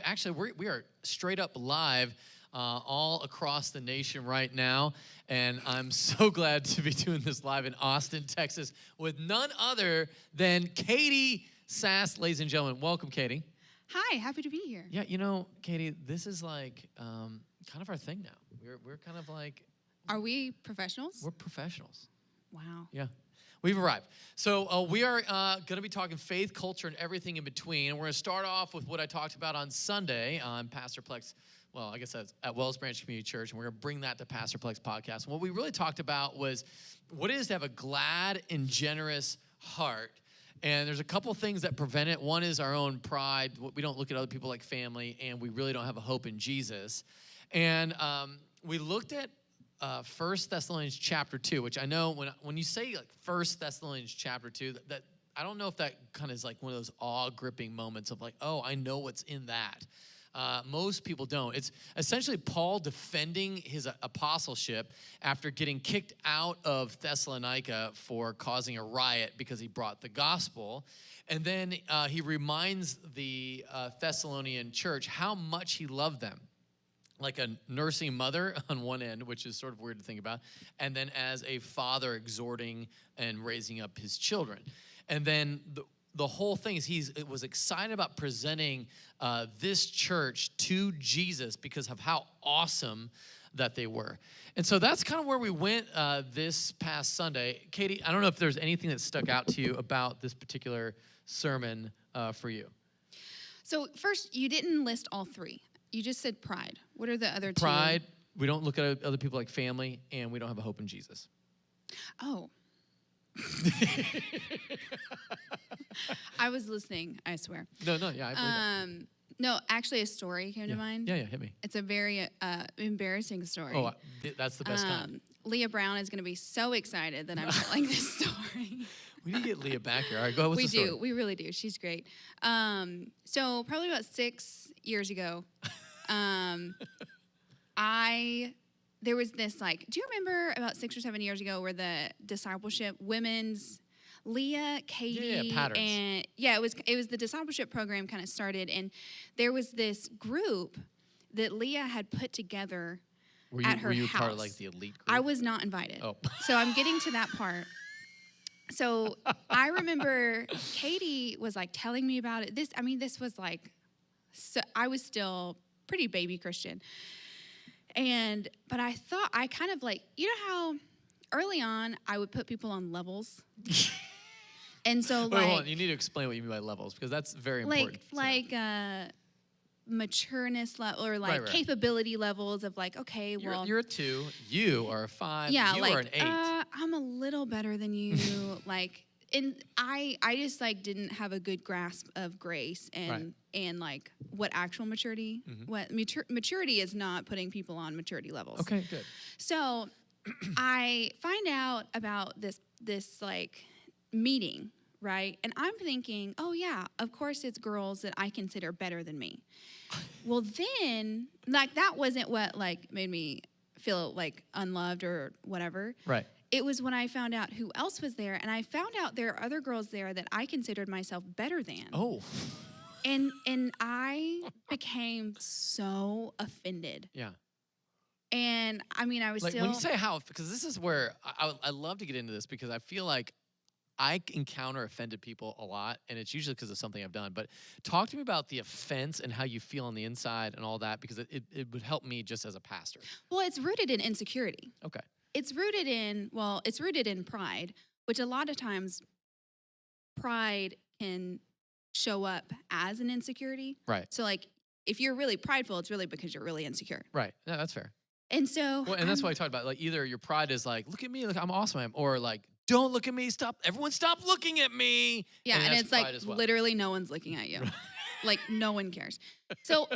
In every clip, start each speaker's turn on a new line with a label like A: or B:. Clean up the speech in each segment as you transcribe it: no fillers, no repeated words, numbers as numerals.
A: Actually, we are straight up live all across the nation right now, and I'm so glad to be doing this live in Austin, Texas, with none other than Katie Sass, ladies and gentlemen. Welcome, Katie.
B: Hi, happy to be here.
A: Yeah, Katie, this is like kind of our thing now. We're kind of like...
B: Are we professionals?
A: We're professionals.
B: Wow.
A: Yeah. We've arrived. So we are going to be talking faith, culture, and everything in between. And we're going to start off with what I talked about on Sunday on Pastor Plex. Well, I guess that's at Wells Branch Community Church. And we're going to bring that to Pastor Plex podcast. And what we really talked about was what it is to have a glad and generous heart. And there's a couple things that prevent it. One is our own pride. We don't look at other people like family, and we really don't have a hope in Jesus. And we looked at 1 Thessalonians chapter 2, which I know when you say like 1 Thessalonians chapter 2, that I don't know if that kind of is like one of those awe-gripping moments of like, oh, I know what's in that. Most people don't. It's essentially Paul defending his apostleship after getting kicked out of Thessalonica for causing a riot because he brought the gospel. And then he reminds the Thessalonian church how much he loved them. Like a nursing mother on one end, which is sort of weird to think about, and then as a father exhorting and raising up his children. And then the whole thing is he was excited about presenting this church to Jesus because of how awesome that they were. And so that's kind of where we went this past Sunday. Katie, I don't know if there's anything that stuck out to you about this particular sermon for you.
B: So first, you didn't list all three. You just said pride. What are the other two?
A: Pride, we don't look at other people like family, and we don't have a hope in Jesus.
B: Oh. I was listening, I swear.
A: No, yeah, I believe that.
B: No, actually a story came to mind.
A: Yeah, hit me.
B: It's a very embarrassing story.
A: Oh, that's the best kind.
B: Leah Brown is going to be so excited that I'm telling this story.
A: We need to get Leah back here. All right, go ahead. What's the story?
B: We really do. She's great. So probably about 6 years ago, there was this do you remember about 6 or 7 years ago where the discipleship women's Leah, Katie,
A: Patterns.
B: and it was the discipleship program kind of started, and there was this group that Leah had put together at her house. Were you
A: part of like the elite group?
B: I was not invited.
A: Oh.
B: So I'm getting to that part. So I remember Katie was like telling me about it. This was like, so I was still pretty baby Christian. But I thought I kind of like, you know how early on I would put people on levels? And so
A: Wait, hold on. You need to explain what you mean by levels because that's very important.
B: Matureness level or
A: right.
B: Capability levels of like, okay,
A: you're a 2, you are a 5,
B: yeah,
A: you are an 8.
B: I'm a little better than you. And I just didn't have a good grasp of grace and like what actual maturity, what maturity is not putting people on maturity levels.
A: Okay, good.
B: So I find out about this meeting, right? And I'm thinking, oh yeah, of course it's girls that I consider better than me. Well, then that wasn't what made me feel unloved or whatever.
A: Right.
B: It was when I found out who else was there, and I found out there are other girls there that I considered myself better than.
A: Oh.
B: And I became so offended.
A: Yeah.
B: And I was still...
A: When you say how, because this is where I love to get into this because I feel like I encounter offended people a lot, and it's usually because of something I've done. But talk to me about the offense and how you feel on the inside and all that, because it would help me just as a pastor.
B: Well, it's rooted in insecurity.
A: Okay.
B: It's rooted in pride, which a lot of times pride can show up as an insecurity.
A: Right.
B: So if you're really prideful, it's really because you're really insecure.
A: Right. Yeah, that's fair.
B: And so...
A: Well, and that's why I talked about, either your pride is look at me, look, I'm awesome, or don't look at me, everyone stop looking at me.
B: Yeah, and it's literally no one's looking at you. No one cares. So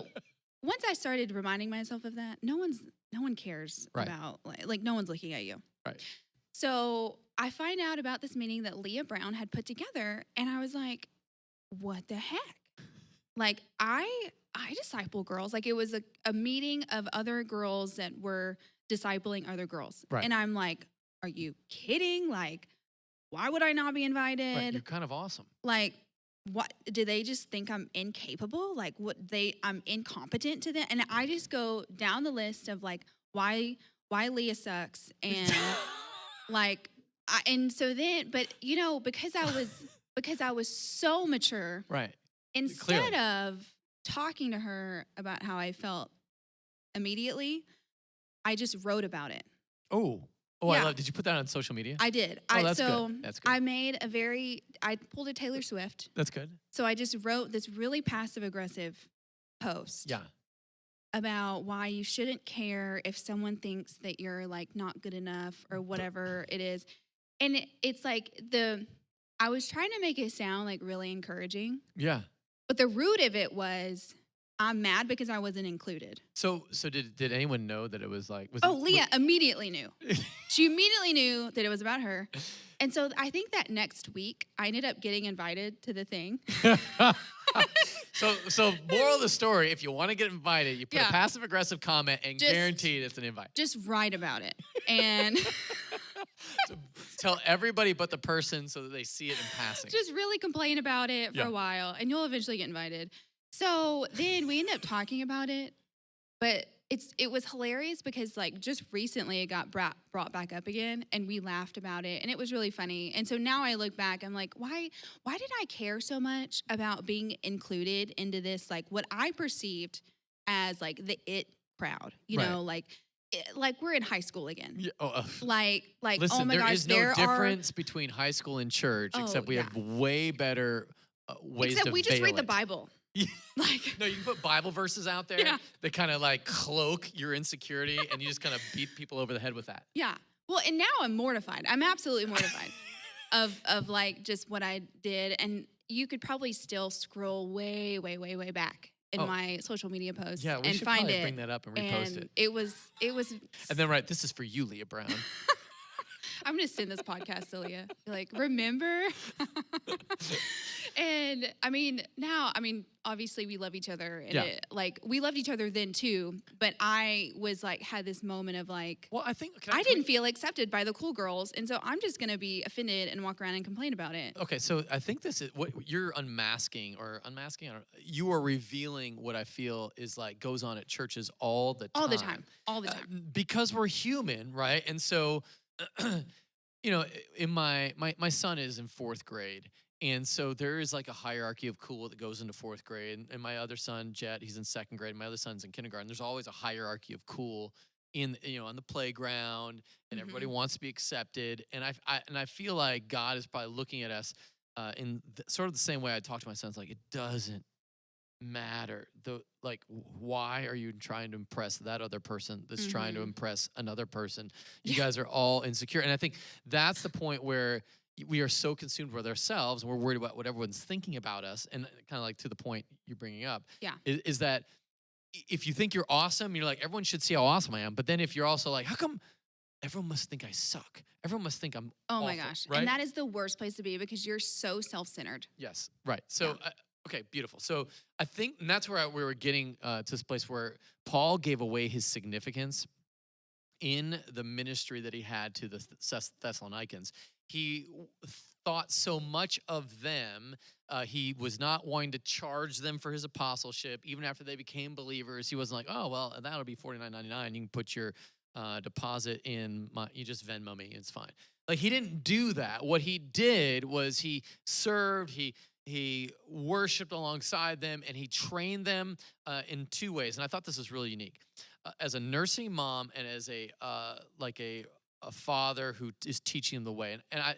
B: once I started reminding myself of that, no one cares about, no one's looking at you.
A: Right.
B: So I find out about this meeting that Leah Brown had put together, and I was like, what the heck? I disciple girls. It was a meeting of other girls that were discipling other girls.
A: Right.
B: And I'm like, are you kidding? Why would I not be invited?
A: Right. You're kind of awesome.
B: what do they just think I'm incapable? Like I'm incompetent to them. And I just go down the list of like why Leah sucks and like and so then but because I was so mature,
A: Right.
B: instead
A: Clearly.
B: of talking to her about how I felt immediately, I just wrote about it.
A: Oh,
B: Yeah.
A: Did you put that on social media?
B: I did.
A: Oh, that's good. That's good.
B: I pulled a Taylor Swift.
A: That's good.
B: So I just wrote this really passive aggressive post.
A: Yeah.
B: About why you shouldn't care if someone thinks that you're like not good enough or whatever it is. And it's like I was trying to make it sound like really encouraging.
A: Yeah.
B: But the root of it was I'm mad because I wasn't included.
A: So did anyone know that it was like?
B: Leah immediately knew. She immediately knew that it was about her. And so I think that next week I ended up getting invited to the thing.
A: So moral of the story, if you want to get invited, you put a passive aggressive comment and guaranteed it's an invite.
B: Just write about it. And
A: so tell everybody but the person so that they see it in passing.
B: Just really complain about it for a while and you'll eventually get invited. So then we ended up talking about it, but it was hilarious because like just recently it got brought back up again and we laughed about it and it was really funny. And so now I look back, I'm like, why did I care so much about being included into this, like what I perceived as like the it crowd, you know, like we're in high school again. Yeah, like
A: listen,
B: oh my gosh,
A: there is no difference between high school and church except we have way better ways
B: except
A: to
B: we just read the Bible.
A: Like no, you can put Bible verses out there that kind of like cloak your insecurity and you just kind of beat people over the head with that. Yeah.
B: Well, and now I'm mortified. I'm absolutely mortified of like just what I did. And you could probably still scroll way, way, way, way back in my social media posts
A: we
B: and
A: should
B: find
A: probably
B: it.
A: Bring that up and repost it.
B: It was
A: and then this is for you, Leah Brown.
B: I'm going to send this podcast to Leah. Like, remember? And obviously we love each other. And we loved each other then too. But I was like, had this moment of like,
A: well, I think
B: I didn't feel accepted by the cool girls. And so I'm just going to be offended and walk around and complain about it.
A: Okay. So I think this is what you're unmasking. You are revealing what I feel is like goes on at churches all the time.
B: All the time.
A: Because we're human, right? And so, you know, in my son is in 4th grade. And so there is like a hierarchy of cool that goes into 4th grade. And my other son, Jet, he's in 2nd grade. My other son's in kindergarten. There's always a hierarchy of cool on the playground, and everybody wants to be accepted. And I feel like God is probably looking at us in sort of the same way I talk to my sons. Like, it doesn't matter. Why are you trying to impress that other person that's trying to impress another person? You guys are all insecure. And I think that's the point where we are so consumed with ourselves and we're worried about what everyone's thinking about us. And kind of like to the point you're bringing up is that if you think you're awesome, you're like, everyone should see how awesome I am. But then if you're also like, how come everyone must think I suck? Everyone must think I'm awful,
B: my gosh.
A: Right?
B: And that is the worst place to be because you're so self-centered.
A: Yes, right. So, okay, beautiful. So I think, and that's where we were getting to this place where Paul gave away his significance in the ministry that he had to the Thessalonians. He thought so much of them. He was not wanting to charge them for his apostleship. Even after they became believers, he wasn't like, oh, well, that'll be $49.99. You can put your deposit in you just Venmo me, it's fine. Like, he didn't do that. What he did was he served, he worshiped alongside them, and he trained them in 2 ways. And I thought this was really unique. As a nursing mom and as a father who is teaching them the way. And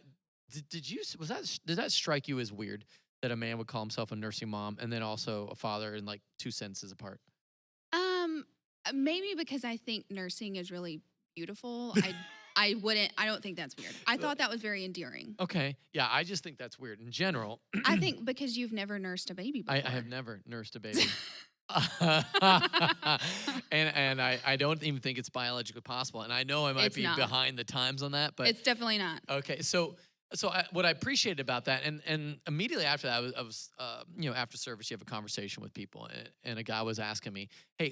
A: did that strike you as weird that a man would call himself a nursing mom and then also a father in like 2 sentences apart?
B: Maybe because I think nursing is really beautiful. I don't think that's weird. I thought that was very endearing.
A: Okay. Yeah, I just think that's weird in general.
B: I think because you've never nursed a baby before.
A: I have never nursed a baby. and I don't even think it's biologically possible. And I know I might be behind the times on that, but
B: it's definitely not.
A: Okay. So what I appreciated about that, and immediately after that, I was after service, you have a conversation with people, and a guy was asking me, hey,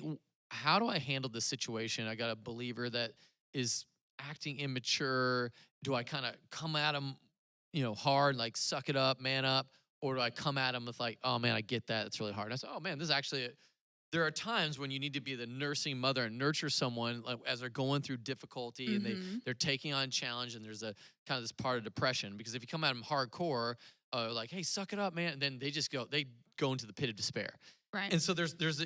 A: how do I handle this situation? I got a believer that is acting immature. Do I kind of come at him, hard, like suck it up, man up? Or do I come at them with like, oh man, I get that. It's really hard. And I say, oh man, this is actually, there are times when you need to be the nursing mother and nurture someone like, as they're going through difficulty and they're taking on challenge, and there's a kind of this part of depression. Because if you come at them hardcore, like, hey, suck it up, man, and then they go into the pit of despair.
B: Right.
A: And so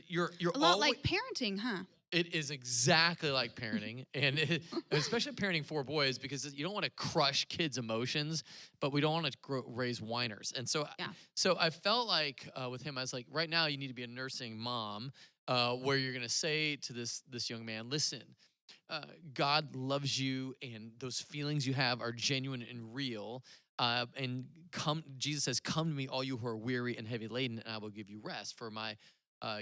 A: you're
B: a lot like parenting, huh?
A: It is exactly like parenting, and especially parenting 4 boys, because you don't want to crush kids' emotions, but we don't want to raise whiners. And so, so I felt like with him, I was like, right now you need to be a nursing mom, where you're going to say to this young man, listen, God loves you, and those feelings you have are genuine and real. And Jesus says, come to me, all you who are weary and heavy laden, and I will give you rest. For my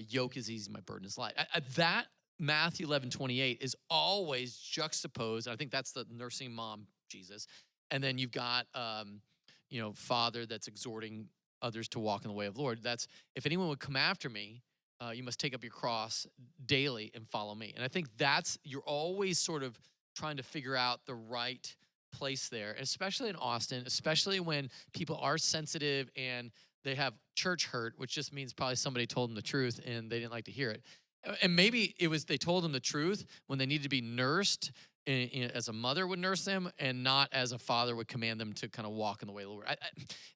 A: yoke is easy, my burden is light. That Matthew 11:28 is always juxtaposed. I think that's the nursing mom, Jesus. And then you've got, Father that's exhorting others to walk in the way of the Lord. That's, if anyone would come after me, you must take up your cross daily and follow me. And I think you're always sort of trying to figure out the right place there, especially in Austin, especially when people are sensitive and they have church hurt, which just means probably somebody told them the truth and they didn't like to hear it. And maybe it was they told them the truth when they needed to be nursed as a mother would nurse them, and not as a father would command them to kind of walk in the way of the Lord.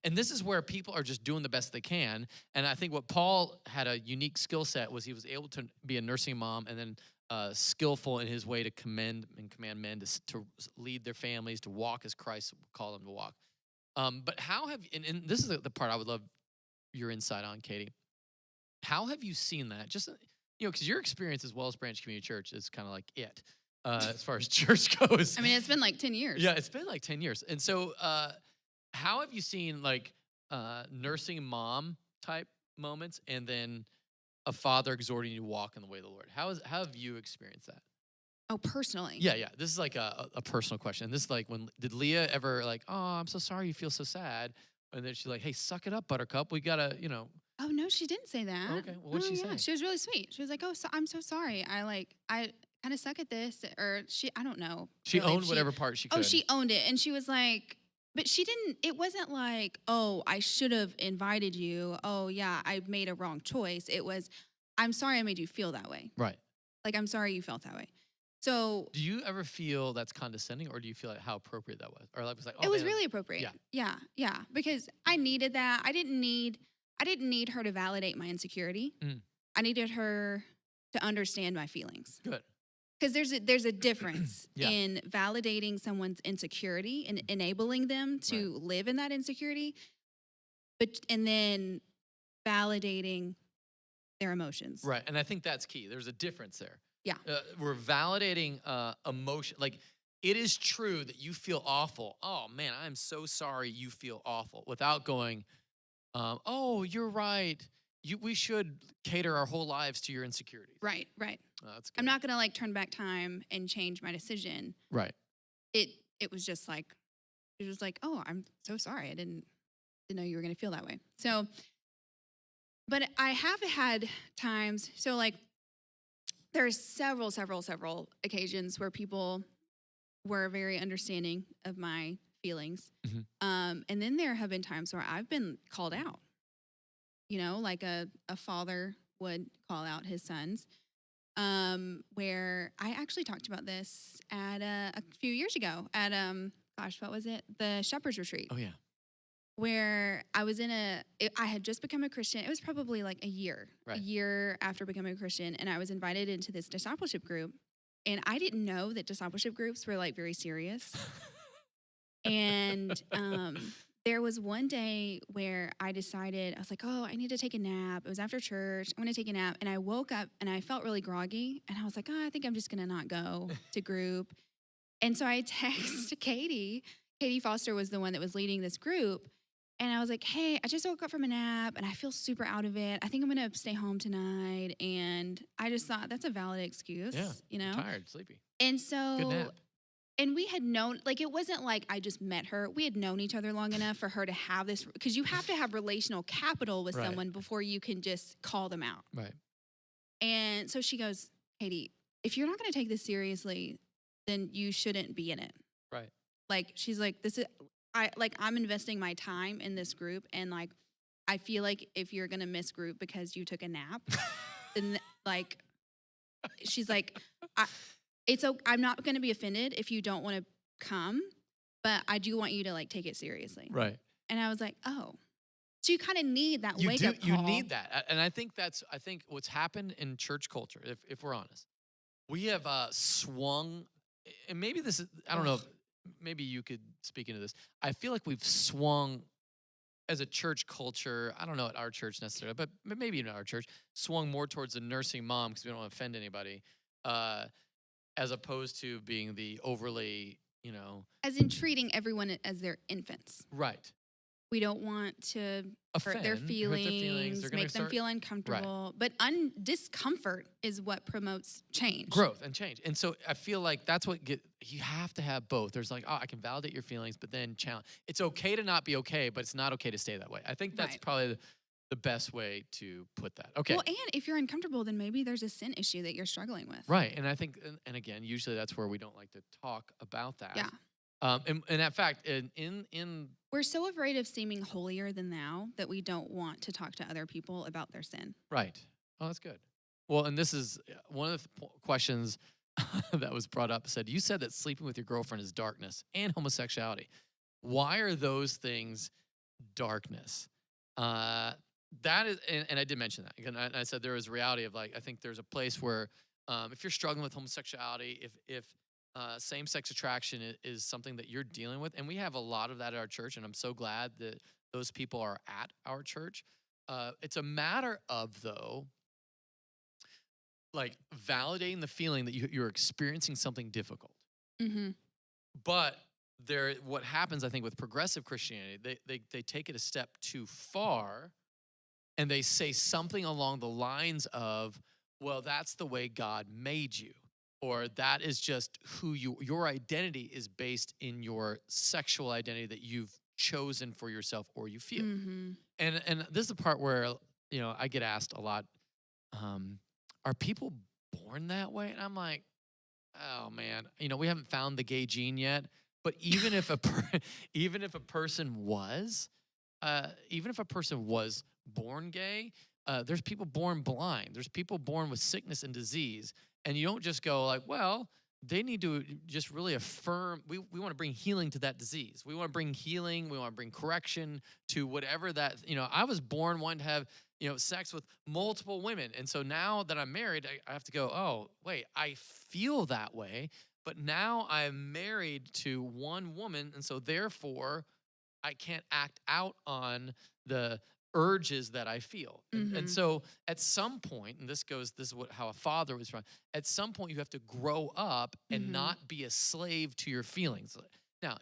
A: And this is where people are just doing the best they can. And I think what Paul had a unique skill set was he was able to be a nursing mom and then skillful in his way to command men to lead their families, to walk as Christ called them to walk. But how have, and this is the part I would love your insight on, Katie. How have you seen that? Just, because your experience as Wells Branch Community Church is kind of like it, as far as church goes.
B: I mean, it's been like 10 years.
A: Yeah, it's been like 10 years. And so how have you seen like nursing mom type moments and then a father exhorting you to walk in the way of the Lord? How have you experienced that?
B: Oh, personally?
A: Yeah. This is like a personal question. This is like, did Leah ever like, oh, I'm so sorry you feel so sad? And then she's like, hey, suck it up, Buttercup. We gotta,
B: Oh, no, she didn't say that.
A: Okay, well, what'd she say?
B: She was really sweet. She was like, oh, I'm so sorry. I kind of suck at this. Or I don't know.
A: She
B: really.
A: owned whatever part she could.
B: Oh, she owned it. And she was like, but she didn't, it wasn't like, oh, I should have invited you. Oh, yeah, I made a wrong choice. It was, I'm sorry I made you feel that way.
A: Right.
B: Like, I'm sorry you felt that way. So,
A: do you ever feel that's condescending, or do you feel like how appropriate that was? Or like, was like, oh,
B: it was really appropriate. Yeah. Because I needed that. I didn't need her to validate my insecurity. I needed her to understand my feelings.
A: Good.
B: Because there's a difference in validating someone's insecurity and enabling them to live in that insecurity, and then validating their emotions.
A: Right, and I think that's key. There's a difference there.
B: Yeah.
A: We're validating emotion. Like, it is true that you feel awful. Oh, man, I'm so sorry you feel awful. Without going, oh, you're right. We should cater our whole lives to your insecurities.
B: Right.
A: That's good.
B: I'm not going to turn back time and change my decision.
A: Right.
B: It was just like, oh, I'm so sorry. I didn't know you were going to feel that way. So, but I have had times, so like, there's several occasions where people were very understanding of my feelings. And then there have been times where I've been called out, like a father would call out his sons, where I actually talked about this at a few years ago at, what was it? The Shepherd's Retreat.
A: Oh, yeah.
B: Where I was I had just become a Christian. It was probably like a year after becoming a Christian. And I was invited into this discipleship group. And I didn't know that discipleship groups were like very serious. And there was one day where I decided, I was like, oh, I need to take a nap. It was after church. I'm going to take a nap. And I woke up and I felt really groggy. And I was like, oh, I think I'm just going to not go to group. And so I texted Katie. Katie Foster was the one that was leading this group. And I was like, hey, I just woke up from a nap and I feel super out of it. I think I'm going to stay home tonight. And I just thought that's a valid excuse,
A: Tired, sleepy.
B: And so,
A: good nap.
B: And we had known, like, it wasn't like I just met her. We had known each other long enough for her to have this, because you have to have relational capital with someone before you can just call them out.
A: Right.
B: And so she goes, Katie, if you're not going to take this seriously, then you shouldn't be in it.
A: Right.
B: Like, she's like, I'm investing my time in this group, and like, I feel like if you're gonna miss group because you took a nap, then like she's like, I'm not gonna be offended if you don't want to come, but I do want you to like take it seriously.
A: Right.
B: And I was like, oh, so you kind of need that
A: You
B: wake
A: do.
B: up call.
A: You need that, and I think what's happened in church culture. If we're honest, we have swung, and maybe this is, I don't know. Maybe you could speak into this. I feel like we've swung as a church culture. I don't know at our church necessarily, but maybe in our church, swung more towards the nursing mom because we don't want to offend anybody, as opposed to being the overly,
B: As in treating everyone as their infants.
A: right.
B: We don't want to hurt their feelings,
A: They're gonna
B: make them feel uncomfortable. But discomfort is what promotes change.
A: Growth and change. And so I feel like that's you have to have both. There's like, I can validate your feelings, but then challenge. It's okay to not be okay, but it's not okay to stay that way. I think that's probably the best way to put that. Okay.
B: Well, and if you're uncomfortable, then maybe there's a sin issue that you're struggling with.
A: Right. And I think, and again, usually that's where we don't like to talk about that.
B: Yeah.
A: And in fact, in
B: we're so afraid of seeming holier than thou that we don't want to talk to other people about their sin.
A: Right. Oh, that's good. Well, and this is one of the questions that was brought up. Said, you said that sleeping with your girlfriend is darkness and homosexuality. Why are those things darkness? That is, and I did mention that. And I said there is a reality of like, I think there's a place where if you're struggling with homosexuality, if same-sex attraction is something that you're dealing with, and we have a lot of that at our church, and I'm so glad that those people are at our church. It's a matter of, though, like validating the feeling that you're experiencing something difficult.
B: Mm-hmm.
A: But what happens, I think, with progressive Christianity, they take it a step too far, and they say something along the lines of, well, that's the way God made you. Or that is just who your identity is based in your sexual identity that you've chosen for yourself or you feel.
B: Mm-hmm.
A: And this is the part where, I get asked a lot, are people born that way? And I'm like, oh man, we haven't found the gay gene yet. But even if a person was born gay, there's people born blind. There's people born with sickness and disease. And you don't just go like, well, they need to just really affirm. We want to bring healing to that disease. We want to bring healing. We want to bring correction to whatever that, I was born wanting to have, sex with multiple women. And so now that I'm married, I have to go, oh, wait, I feel that way. But now I'm married to one woman. And so therefore, I can't act out on the urges that I feel. And so at some point, and this is how a father was run, at some point you have to grow up and not be a slave to your feelings. Now,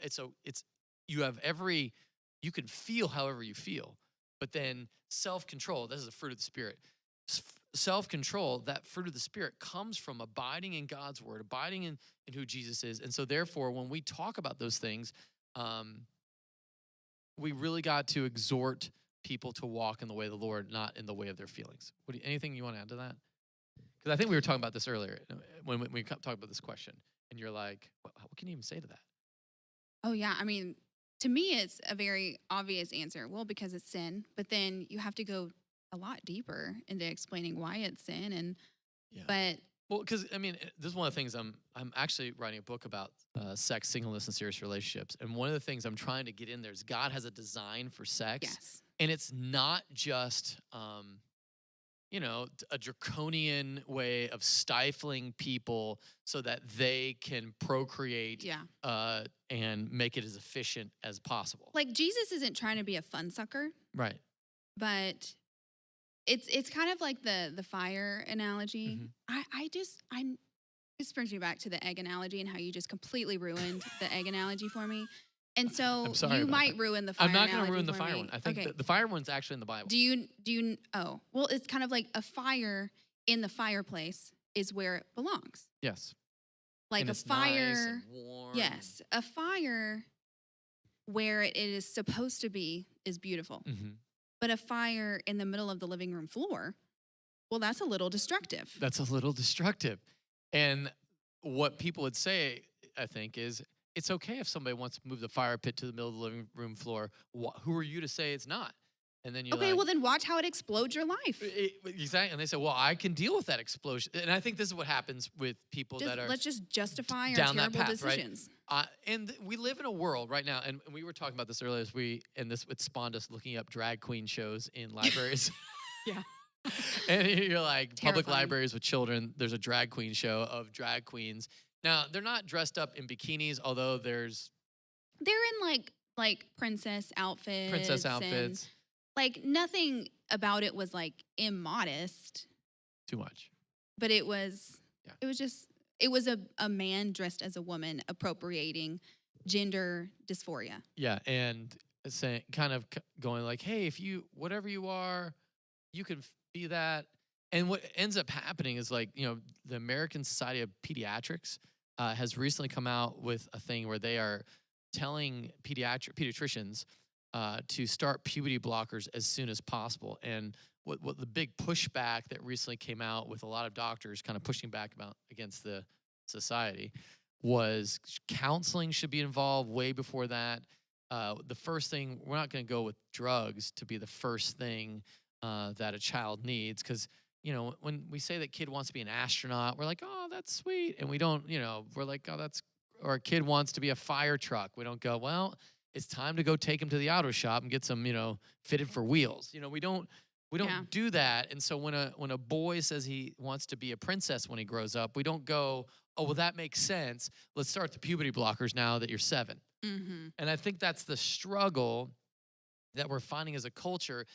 A: you can feel however you feel, but then self-control, this is a fruit of the Spirit. Self-control, that fruit of the Spirit comes from abiding in God's word, abiding in who Jesus is. And so therefore, when we talk about those things, we really got to exhort people to walk in the way of the Lord, not in the way of their feelings. Anything you want to add to that? Because I think we were talking about this earlier when we talked about this question, and you're like, what can you even say to that?
B: Oh, yeah. I mean, to me, it's a very obvious answer. Well, because it's sin, but then you have to go a lot deeper into explaining why it's sin.
A: Well, because this is one of the things I'm actually writing a book about sex, singleness, and serious relationships. And one of the things I'm trying to get in there is God has a design for sex.
B: Yes.
A: And it's not just, a draconian way of stifling people so that they can procreate and make it as efficient as possible.
B: Like Jesus isn't trying to be a fun sucker.
A: Right.
B: But it's kind of like the fire analogy. This brings me back to the egg analogy and how you just completely ruined the egg analogy for me. And so you might ruin the fire analogy.
A: I'm not going to ruin the fire one. I think the fire one's actually in the Bible.
B: Well, it's kind of like a fire in the fireplace is where it belongs.
A: Yes.
B: Like
A: and
B: a
A: it's
B: fire.
A: Nice and warm.
B: Yes. A fire where it is supposed to be is beautiful.
A: Mm-hmm.
B: But a fire in the middle of the living room floor, well, that's a little destructive.
A: And what people would say, I think, is it's okay if somebody wants to move the fire pit to the middle of the living room floor. Who are you to say it's not? And then you're
B: Okay,
A: like,
B: well then watch how it explodes your life.
A: exactly. And they say, well, I can deal with that explosion. And I think this is what happens with people that are
B: Let's just justify our
A: down that
B: terrible
A: path, right?
B: decisions.
A: And we live in a world right now, and we were talking about this earlier and this it spawned us looking up drag queen shows in libraries.
B: Yeah.
A: And you're like, public
B: Terrifying.
A: libraries with children, there's a drag queen show of drag queens. Now, they're not dressed up in bikinis, although there's
B: They're in like princess outfits.
A: outfits.
B: And, like nothing about it was like immodest,
A: Too much.
B: but it was
A: Yeah.
B: it was a man dressed as a woman appropriating gender dysphoria.
A: Yeah, and saying, kind of going like, hey, if you, whatever you are, you can be that. And what ends up happening is like, the American Society of Pediatrics has recently come out with a thing where they are telling pediatricians to start puberty blockers as soon as possible. And what the big pushback that recently came out with a lot of doctors kind of pushing back against the society was counseling should be involved way before that. The first thing, we're not going to go with drugs to be the first thing that a child needs, because when we say that kid wants to be an astronaut, we're like, oh, that's sweet, and we don't, we're like, oh, that's, or a kid wants to be a fire truck, we don't go, well, it's time to go take him to the auto shop and get some, fitted for wheels. We don't do that. And so when a boy says he wants to be a princess when he grows up, we don't go, oh, well, that makes sense. Let's start the puberty blockers now that you're 7.
B: Mm-hmm.
A: And I think that's the struggle that we're finding as a culture.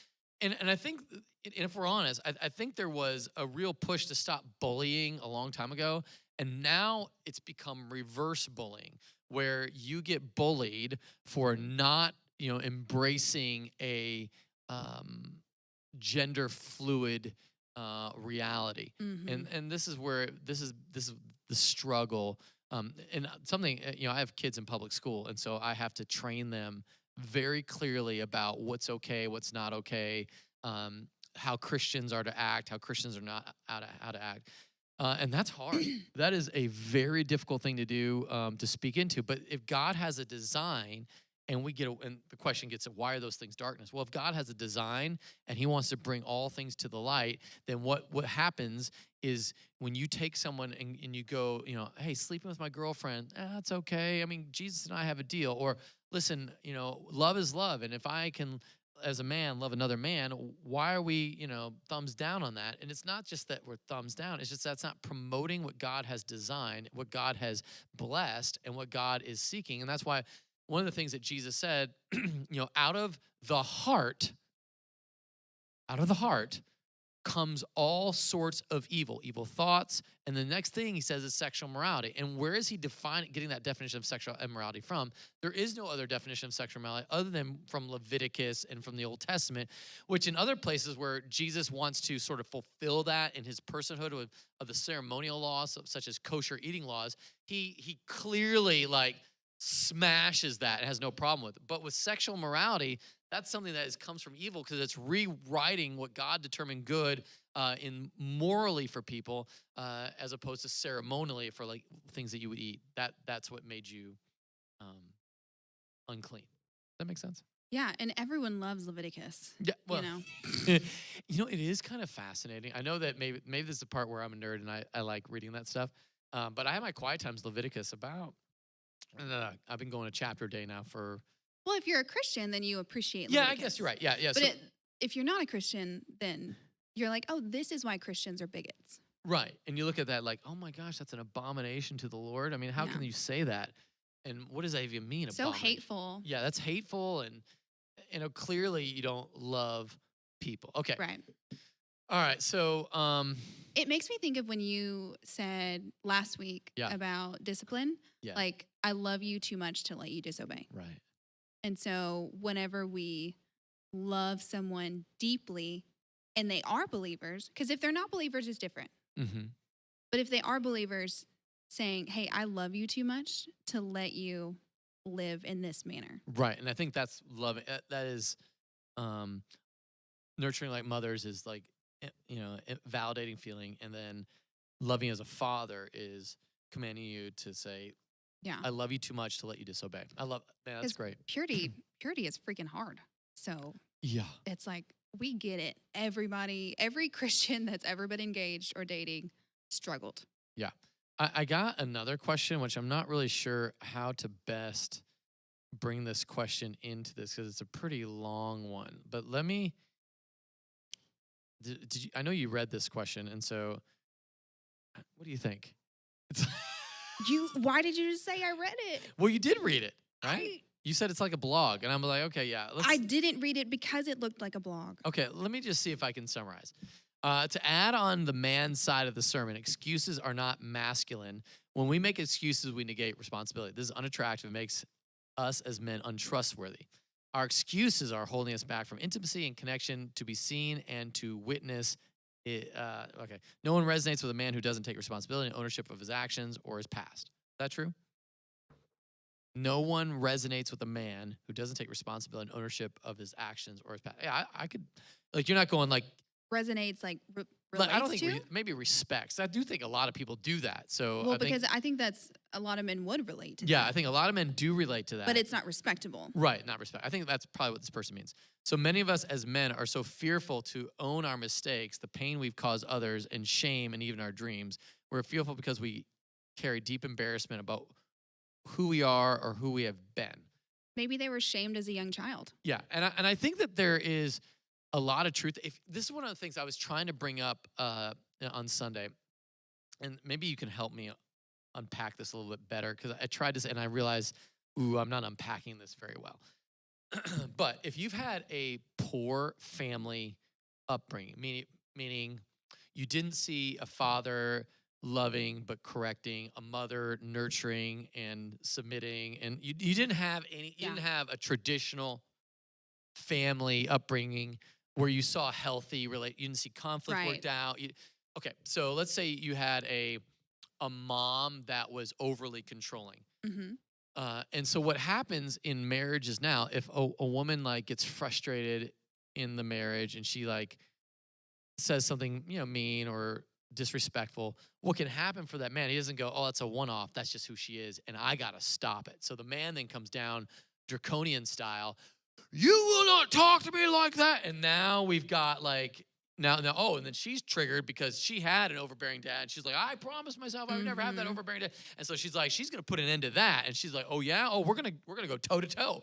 A: And I think, and if we're honest, I think there was a real push to stop bullying a long time ago. And now it's become reverse bullying, where you get bullied for not, embracing a gender fluid reality.
B: Mm-hmm.
A: And this is where this is the struggle. And something, I have kids in public school, and so I have to train them very clearly about what's okay, what's not okay, how Christians are to act, how Christians are not how to act. And that's hard. That is a very difficult thing to do, to speak into. But if God has a design, and and the question gets at, why are those things darkness? Well, if God has a design and he wants to bring all things to the light, then what happens is when you take someone and you go, hey, sleeping with my girlfriend, that's okay. I mean, Jesus and I have a deal. Or listen, love is love. And if I can, as a man, love another man, why are we, thumbs down on that? And it's not just that we're thumbs down. It's just that's not promoting what God has designed, what God has blessed, and what God is seeking. And that's why one of the things that Jesus said, out of the heart comes all sorts of evil thoughts. And the next thing he says is sexual immorality. And where is he getting that definition of sexual immorality from? There is no other definition of sexual immorality other than from Leviticus and from the Old Testament, which in other places where Jesus wants to sort of fulfill that in his personhood of the ceremonial laws, such as kosher eating laws, he clearly smashes that and has no problem with it. But with sexual morality, that's something that comes from evil, because it's rewriting what God determined good in morally for people, as opposed to ceremonially for things that you would eat. That's what made you unclean. Does that make sense?
B: Yeah, and everyone loves Leviticus.
A: Yeah, well,
B: you know.
A: It is kind of fascinating. I know that maybe this is the part where I'm a nerd and I like reading that stuff. But I have my quiet times Leviticus about. I've been going a chapter a day now for.
B: Well, if you're a Christian, then you appreciate
A: Yeah,
B: Leviticus.
A: I guess you're right. Yeah.
B: But if you're not a Christian, then you're like, oh, this is why Christians are bigots.
A: Right. And you look at that like, oh my gosh, that's an abomination to the Lord. I mean, how can you say that? And what does that even mean?
B: So hateful.
A: Yeah, that's hateful. And clearly you don't love people. Okay.
B: Right.
A: All right. So
B: it makes me think of when you said last week about discipline.
A: Yeah.
B: Like, I love you too much to let you disobey.
A: Right.
B: And so whenever we love someone deeply and they are believers, because if they're not believers, it's different.
A: Mm-hmm.
B: But if they are believers, saying, hey, I love you too much to let you live in this manner.
A: Right. And I think that's loving. That is nurturing like mothers is like, validating feeling. And then loving as a father is commanding you to say,
B: yeah,
A: I love you too much to let you disobey. Man, that's great.
B: Purity is freaking hard. So
A: Yeah.
B: It's like, we get it. Every Christian that's ever been engaged or dating struggled.
A: Yeah. I got another question, which I'm not really sure how to best bring this question into this because it's a pretty long one. But let me. Did you, I know you read this question, and so what do you think? It's
B: Why did you just say I read it?
A: well, you did read it, right? You said it's like a blog, and I'm like, okay, yeah.
B: I didn't read it because it looked like a blog.
A: Okay, let me just see if I can summarize. To add on the man's side of the sermon, excuses are not masculine. When we make excuses, we negate responsibility. This is unattractive. It makes us as men untrustworthy. Our excuses are holding us back from intimacy and connection to be seen and to witness. Okay. No one resonates with a man who doesn't take responsibility and ownership of his actions or his past. Is that true? No one resonates with a man who doesn't take responsibility and ownership of his actions or his past. Yeah, I could, like, you're not going like,
B: Resonates like
A: like I don't
B: relates
A: think
B: to?
A: maybe respects. I do think a lot of people do that. So
B: Well,
A: I think,
B: because I think that's a lot of men would relate to
A: yeah,
B: that.
A: I think a lot of men do relate to that.
B: But it's not respectable.
A: Right, not respect. I think that's probably what this person means. So many of us as men are so fearful to own our mistakes, the pain we've caused others, and shame, and even our dreams. We're fearful because we carry deep embarrassment about who we are or who we have been.
B: Maybe they were shamed as a young child.
A: Yeah, and I think that there is a lot of truth. If this is one of the things I was trying to bring up on Sunday, and maybe you can help me unpack this a little bit better because I tried this and I realized, ooh, I'm not unpacking this very well. But if you've had a poor family upbringing, meaning you didn't see a father loving but correcting, a mother nurturing and submitting, and you didn't have you didn't have a traditional family upbringing where you saw healthy you didn't see conflict worked out. Okay, so let's say you had a mom that was overly controlling.
B: Mm-hmm.
A: And so what happens in marriages now, if a woman like gets frustrated in the marriage and she like says something, mean or disrespectful, what can happen for that man? He doesn't go, oh, that's a one-off. That's just who she is. And I got to stop it. So the man then comes down draconian style. You will not talk to me like that. And now we've got like, now, and then she's triggered because she had an overbearing dad. She's like, I promised myself I would never have that overbearing dad. And so she's like, she's gonna put an end to that. And she's like, oh yeah, we're gonna go toe to toe.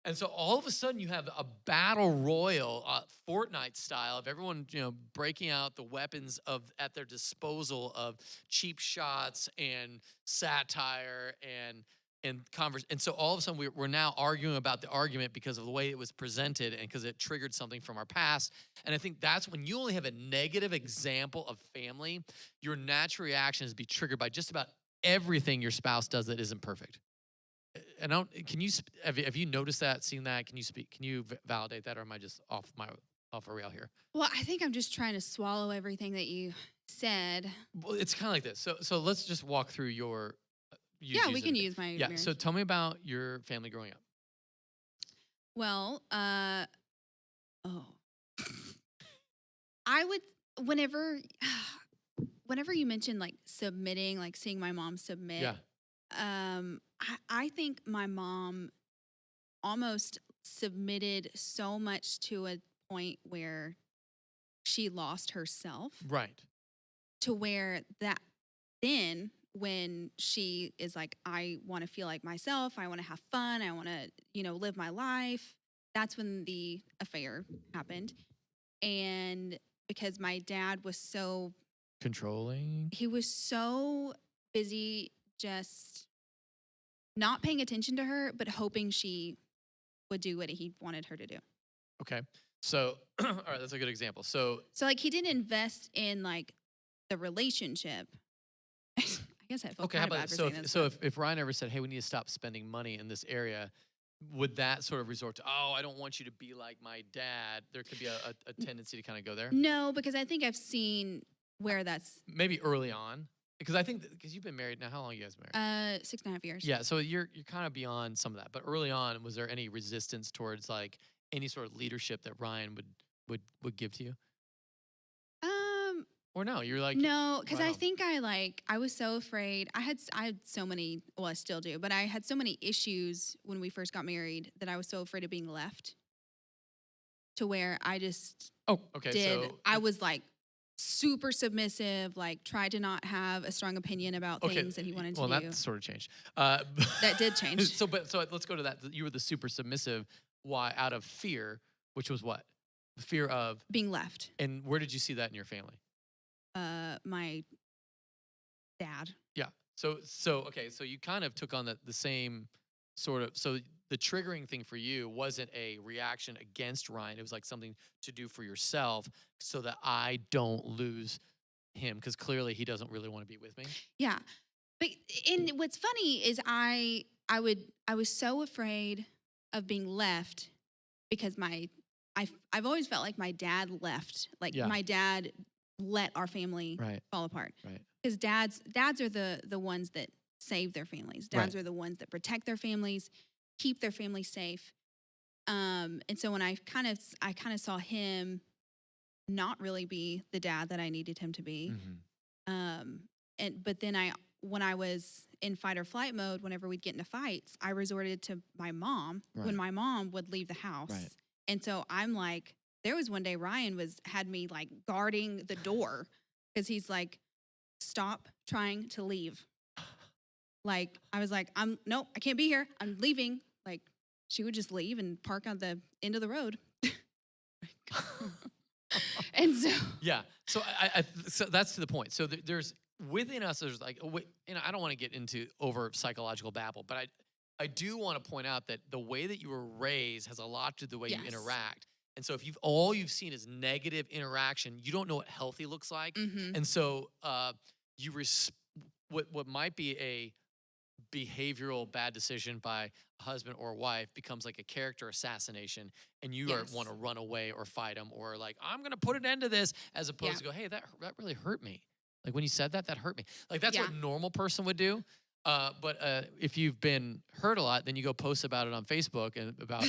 A: And so all of a sudden you have a battle royal, Fortnite style, of everyone breaking out the weapons at their disposal of cheap shots and satire and converse. And so all of a sudden we're now arguing about the argument because of the way it was presented and because it triggered something from our past. And I think that's when you only have a negative example of family, your natural reaction is to be triggered by just about everything your spouse does that isn't perfect. And have you noticed that, seen that? Can you validate that, or am I just off a rail here?
B: Well, I think I'm just trying to swallow everything that you said.
A: Well, it's kind of like this. So let's just walk through your.
B: We can use my marriage.
A: So tell me about your family growing up.
B: Well, I would whenever you mention like submitting, like seeing my mom submit.
A: Yeah.
B: I think my mom almost submitted so much to a point where she lost herself.
A: Right.
B: To where that then when she is like, I want to feel like myself, I want to have fun, I want to, live my life. That's when the affair happened. And because my dad was so
A: controlling,
B: he was so busy just not paying attention to her, but hoping she would do what he wanted her to do.
A: Okay. So, all right, that's a good example. So
B: like he didn't invest in like the relationship. I guess I feel
A: okay.
B: kind
A: How
B: of
A: about
B: bad for
A: so?
B: saying this,
A: If Ryan ever said, "Hey, we need to stop spending money in this area," would that sort of resort to, "Oh, I don't want you to be like my dad"? There could be a tendency to kind of go there.
B: No, because I think I've seen where that's
A: maybe early on. Because I think because you've been married now, how long are you guys married?
B: 6.5 years.
A: Yeah, so you're kind of beyond some of that. But early on, was there any resistance towards like any sort of leadership that Ryan would give to you? Or no, you're like
B: no, because I think I was so afraid. I had so many. Well, I still do, but I had so many issues when we first got married that I was so afraid of being left to where I just
A: Oh, okay.
B: I was like super submissive, like tried to not have a strong opinion about
A: Okay.
B: things that he wanted to
A: Well,
B: do.
A: that sort of changed.
B: That did change.
A: So let's go to that. You were the super submissive. Why? Out of fear, which was what? The fear of
B: Being left.
A: And where did you see that in your family?
B: My dad.
A: Yeah. So okay. So you kind of took on the same sort of. So the triggering thing for you wasn't a reaction against Ryan. It was like something to do for yourself, so that I don't lose him, because clearly he doesn't really want to be with me.
B: Yeah. But and what's funny is I was so afraid of being left because I've always felt like my dad left. Like
A: Yeah.
B: my dad let our family
A: Right.
B: fall apart.
A: Right.
B: Because dads are the ones that save their families. Dads
A: Right.
B: are the ones that protect their families, keep their families safe. And so when I kind of saw him not really be the dad that I needed him to be. But then when I was in fight or flight mode, whenever we'd get into fights, I resorted to my mom when
A: Right.
B: my mom would leave the house.
A: Right.
B: And so I'm like, there was one day Ryan had me like guarding the door because he's like, stop trying to leave. Like I was like, nope, I can't be here. I'm leaving. Like she would just leave and park on the end of the road. And so
A: Yeah. So so that's to the point. So there's within us. There's like, I don't want to get into over psychological babble, but I do want to point out that the way that you were raised has a lot to do with the way you
B: Yes.
A: interact. And so if all you've seen is negative interaction, you don't know what healthy looks like.
B: Mhm.
A: And so what might be a behavioral bad decision by a husband or a wife becomes like a character assassination, and you
B: Yes.
A: want to run away or fight them, or like, I'm going to put an end to this, as opposed
B: Yeah.
A: to go, hey, that really hurt me. Like when you said that hurt me. Like that's what
B: Yeah.
A: a normal person would do. But if you've been hurt a lot, then you go post about it on Facebook and about.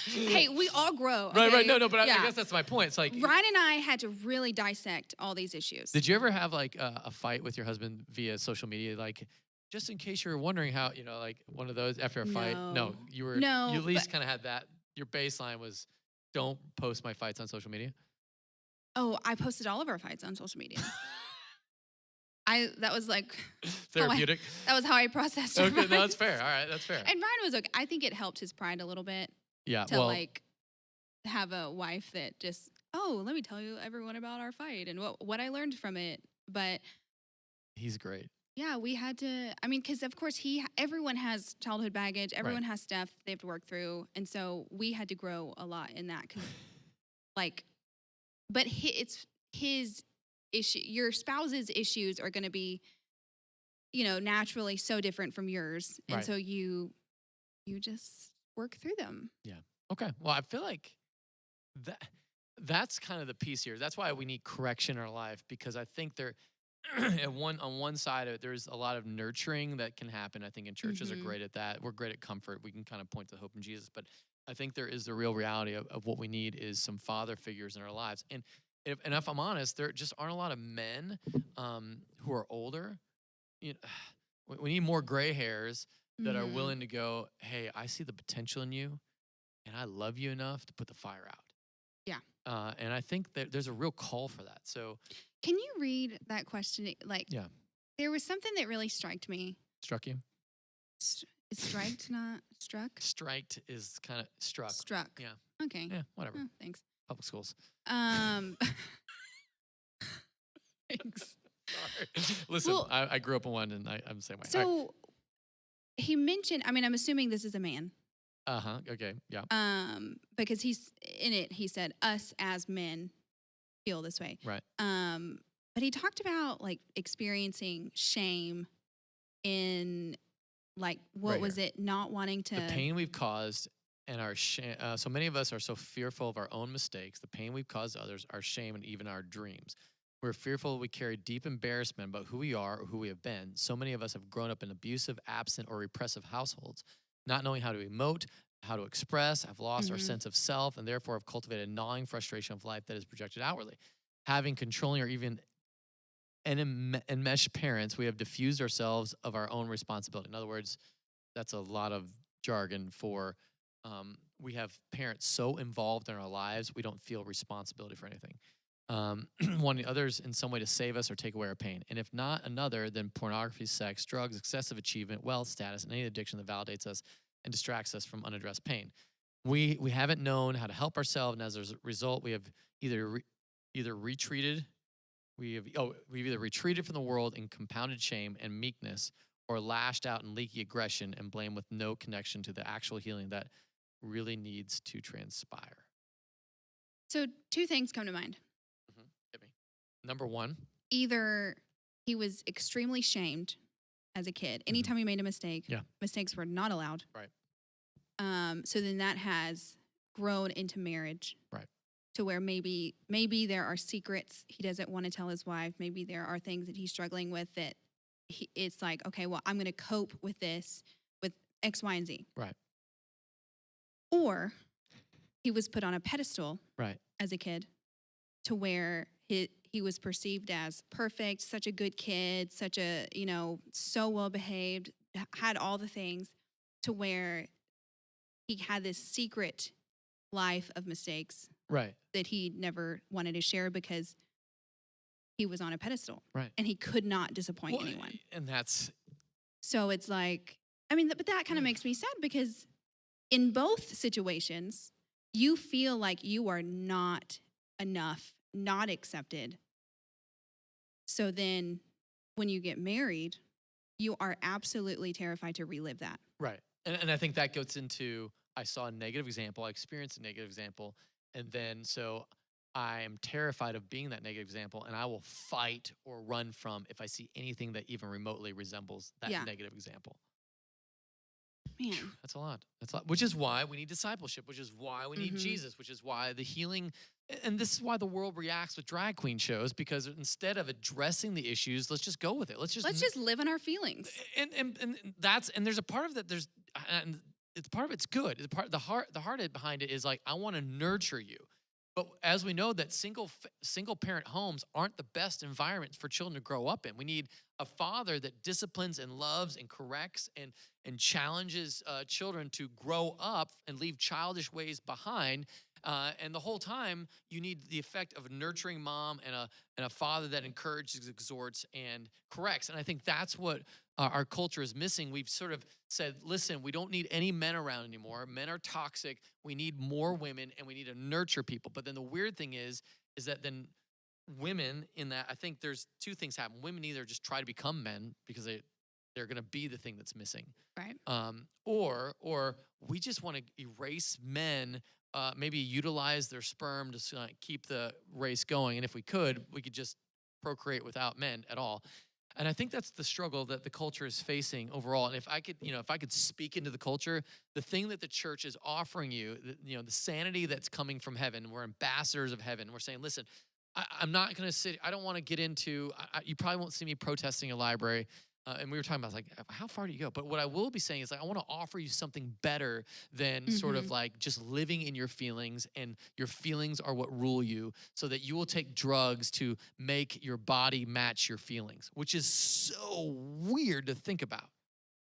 B: Hey, we all grow.
A: Right.
B: Okay?
A: No, but I
B: Yeah.
A: guess that's my point. It's like,
B: Ryan and I had to really dissect all these issues.
A: did you ever have like a fight with your husband via social media? Like, just in case you were wondering how, like one of those after a fight? No, you at least kind of had that. Your baseline was, don't post my fights on social media.
B: Oh, I posted all of our fights on social media. That was like
A: Therapeutic.
B: that was how I processed it.
A: Okay, no, that's fair. All right, that's fair.
B: And Ryan was okay. I think it helped his pride a little bit
A: Yeah,
B: to
A: well,
B: like have a wife that just, let me tell you everyone about our fight and what I learned from it. But
A: he's great.
B: yeah, we had to, because of course everyone has childhood baggage. Everyone has stuff they have to work through. And so we had to grow a lot in that because but it's his issue. Your spouse's issues are going to be, naturally so different from yours. And
A: Right.
B: so you just work through them.
A: Yeah. Okay. Well, I feel like that's kind of the piece here. That's why we need correction in our life, because I think on one side of it, there's a lot of nurturing that can happen. I think in churches are great at that. We're great at comfort. We can kind of point to hope in Jesus, but I think there is the real reality of what we need is some father figures in our lives. And if I'm honest, there just aren't a lot of men who are older. We need more gray hairs that are willing to go, hey, I see the potential in you, and I love you enough to put the fire out.
B: Yeah.
A: And I think that there's a real call for that. So,
B: can you read that question?
A: Yeah.
B: There was something that really struck me.
A: Struck you?
B: Is striked, not struck?
A: Striked is kind of struck.
B: Struck.
A: Yeah.
B: Okay.
A: Yeah, whatever.
B: Oh, thanks.
A: Public schools.
B: Thanks.
A: Sorry. Listen,
B: Well,
A: I grew up in one, and I'm the same way.
B: So he mentioned, I'm assuming this is a man.
A: Okay. Yeah.
B: Because he's in it, he said, us as men feel this way.
A: Right.
B: But he talked about like experiencing shame in like, what
A: Right
B: was
A: here.
B: it? Not wanting to.
A: The pain we've caused and our shame. So many of us are so fearful of our own mistakes, the pain we've caused others, our shame, and even our dreams. We're fearful we carry deep embarrassment about who we are or who we have been. So many of us have grown up in abusive, absent, or repressive households, not knowing how to emote, how to express, have lost our sense of self, and therefore have cultivated a gnawing frustration of life that is projected outwardly. Having controlling or even enmeshed parents, we have diffused ourselves of our own responsibility. In other words, that's a lot of jargon for we have parents so involved in our lives, we don't feel responsibility for anything. Wanting others in some way to save us or take away our pain. And if not another, then pornography, sex, drugs, excessive achievement, wealth, status, and any addiction that validates us and distracts us from unaddressed pain. We haven't known how to help ourselves, and as a result, we have either retreated, we've either retreated from the world in compounded shame and meekness, or lashed out in leaky aggression and blame with no connection to the actual healing that really needs to transpire.
B: So 2 things come to mind.
A: Hit me. Number one.
B: Either he was extremely shamed as a kid. Anytime he made a mistake, mistakes were not allowed.
A: Right.
B: So then that has grown into marriage.
A: Right.
B: To where maybe there are secrets he doesn't want to tell his wife. Maybe there are things that he's struggling with that it's like, okay, well, I'm going to cope with this with X, Y, and Z.
A: Right.
B: Or he was put on a pedestal as a kid to where he was perceived as perfect, such a good kid, such a, so well behaved, had all the things, to where he had this secret life of mistakes that he never wanted to share because he was on a pedestal.
A: Right.
B: And he could not disappoint anyone.
A: And that's...
B: So it's like, but that kind of makes me sad because in both situations, you feel like you are not enough, not accepted. So then when you get married, you are absolutely terrified to relive that.
A: Right. And I think that goes into, I saw a negative example, I experienced a negative example, and then so I am terrified of being that negative example, and I will fight or run from if I see anything that even remotely resembles that negative example.
B: Man.
A: That's a lot. Which is why we need discipleship, which is why we need Jesus, which is why the healing, and this is why the world reacts with drag queen shows, because instead of addressing the issues, let's just go with it. Let's just
B: live in our feelings.
A: And there's a part of that, and it's part of it's good. The heart behind it is like, I want to nurture you. But as we know that single parent homes aren't the best environments for children to grow up in. We need a father that disciplines and loves and corrects and challenges children to grow up and leave childish ways behind. And the whole time, you need the effect of a nurturing mom and a father that encourages, exhorts, and corrects. And I think that's what our culture is missing. We've sort of said, listen, we don't need any men around anymore. Men are toxic. We need more women, and we need to nurture people. But then the weird thing is that then women in that, I think there's 2 things happen. Women either just try to become men because they're going to be the thing that's missing.
B: Right.
A: Or we just want to erase men, maybe utilize their sperm to keep the race going. And if we could just procreate without men at all. And I think that's the struggle that the culture is facing overall. And if I could speak into the culture, the thing that the church is offering you, the sanity that's coming from heaven, we're ambassadors of heaven. We're saying, listen, I'm not going to sit, I don't want to get into, you probably won't see me protesting a library. And we were talking about, like, how far do you go? But what I will be saying is, like, I want to offer you something better than sort of like just living in your feelings, and your feelings are what rule you, so that you will take drugs to make your body match your feelings, which is so weird to think about.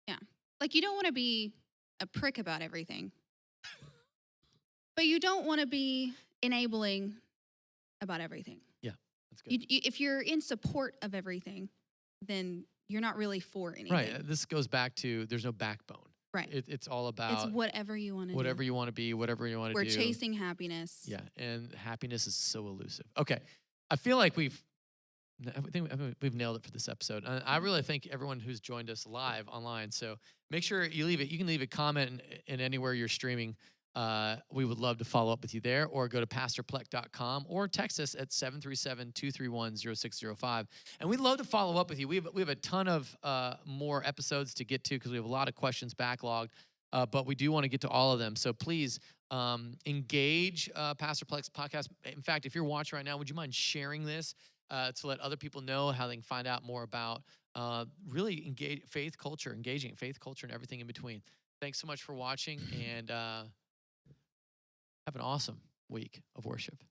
B: Yeah. Like, you don't want to be a prick about everything, but you don't want to be enabling about everything.
A: Yeah, that's good.
B: If you're in support of everything, then you're not really for anything.
A: Right. This goes back to there's no backbone.
B: Right.
A: It's all about...
B: It's whatever you want to do.
A: Whatever you want to be, whatever you want to do.
B: We're chasing happiness.
A: Yeah, and happiness is so elusive. Okay. I feel like we've nailed it for this episode. I really thank everyone who's joined us live online. So make sure you can leave a comment in anywhere you're streaming. We would love to follow up with you there, or go to pastorpleck.com or text us at 737-231-0605. And we'd love to follow up with you. We have a ton of more episodes to get to because we have a lot of questions backlogged, but we do want to get to all of them. So please engage Pastor Pleck's podcast. In fact, if you're watching right now, would you mind sharing this to let other people know how they can find out more about really engaging faith culture and everything in between. Thanks so much for watching, and have an awesome week of worship.